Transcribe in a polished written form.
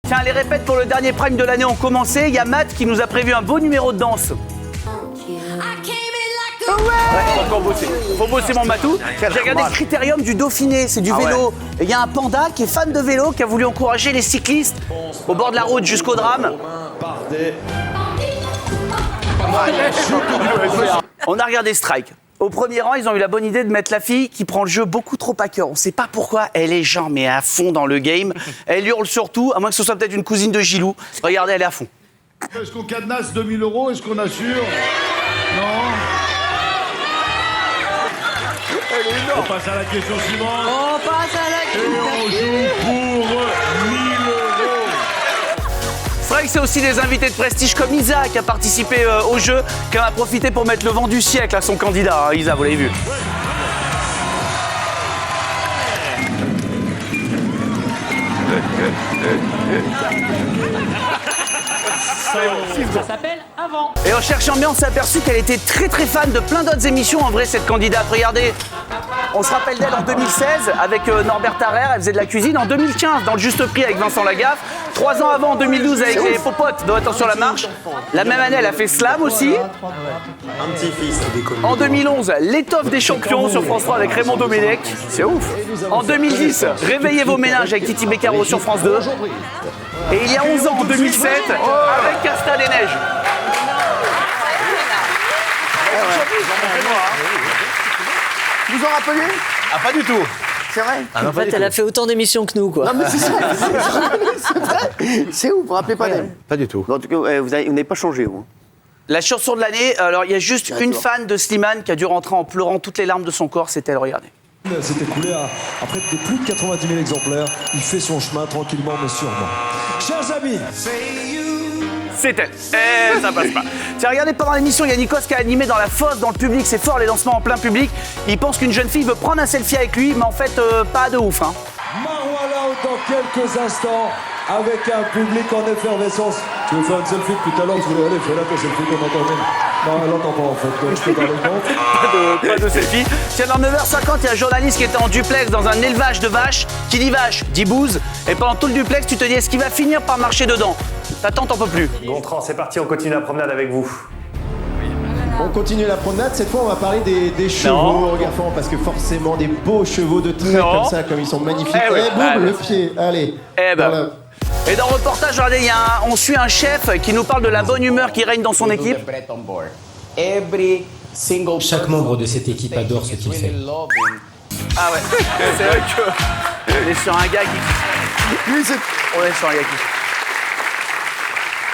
Tiens, les répètes pour le dernier prime de l'année ont commencé. Il y a Matt qui nous a prévu un beau numéro de danse. Ouais, faut bosser mon Matou. J'ai regardé le critérium du Dauphiné, c'est du vélo. Et il y a un panda qui est fan de vélo, qui a voulu encourager les cyclistes au bord de la route jusqu'au drame. On a regardé Strike. Au premier rang, ils ont eu la bonne idée de mettre la fille qui prend le jeu beaucoup trop à cœur. On sait pas pourquoi, elle est genre mais à fond dans le game. Elle hurle surtout, à moins que ce soit peut-être une cousine de Gilou. Regardez, elle est à fond. Est-ce qu'on cadenasse 2000 €? Est-ce qu'on assure? Non. On passe à la question suivante. On passe à la Et on joue pour 1000 €. Strike, c'est aussi des invités de prestige comme Isa qui a participé au jeu, qui en a profité pour mettre le vent du siècle à son candidat. Hein, Isa, vous l'avez vu. Ça s'appelle Avant. Et en cherchant bien, on s'est aperçu qu'elle était très fan de plein d'autres émissions. En vrai, cette candidate, regardez, on se rappelle d'elle en 2016 avec Norbert Tarrer, elle faisait de la cuisine. En 2015, dans le Juste Prix avec Vincent Lagaffe. 3 ans avant, en 2012, avec les popotes dans Attention la marche. La même année, elle a fait Slam aussi. Un petit-fils. En 2011, L'étoffe des champions sur France 3 avec Raymond Domenech. C'est ouf. En 2010, Réveillez vos ménages avec Titi Beccaro sur France 2. Et il y a 11 ans, en 2007, avec Casta des Neiges. Vous en rappelez? Ah, pas du tout. C'est vrai? En fait, elle a fait autant d'émissions que nous, quoi. Non mais c'est ça, c'est vrai. C'est où? Vous vous rappelez pas d'elle? Pas du tout. Bon, en tout cas, vous n'avez pas changé, vous. La chanson de l'année, alors il y a juste une fan de Slimane qui a dû rentrer en pleurant toutes les larmes de son corps, c'est elle, regardez. S'est écoulé à près de plus de 90 000 exemplaires. Il fait son chemin tranquillement mais sûrement. Chers amis, C'est elle. Eh, ça passe pas. Tiens, regardez, pendant l'émission, il y a Nikos qui a animé dans la fosse, dans le public. C'est fort, les lancements en plein public. Il pense qu'une jeune fille veut prendre un selfie avec lui, mais en fait, pas de ouf. Hein. Marouala dans quelques instants avec un public en effervescence. Tu veux faire une selfie depuis tout à l'heure? Tu voulais aller, fais-la ta selfie qu'on entend même. Non, elle entend pas en fait. Je te parle pas. Pas de selfie. Tiens, dans 9h50, il y a un journaliste qui était en duplex dans un élevage de vaches. Qui dit vache, dit bouse. Et pendant tout le duplex, tu te dis, est-ce qu'il va finir par marcher dedans? T'attends, t'en peux plus. Gontran, c'est parti, on continue la promenade avec vous. On continue la promenade, cette fois on va parler des chevaux, regarde Florent, parce que forcément des beaux chevaux de trait Non. comme ça, comme ils sont magnifiques. Eh oui. boum, Ah, le bah. pied, allez. Eh ben. Voilà. Et dans le reportage, regardez, on suit un chef qui nous parle de la bonne humeur qui règne dans son équipe. Chaque membre de cette équipe adore ce qu'il fait. Ah ouais, c'est vrai que on est sur un gars qui... Lui, c'est... On est sur un gars qui...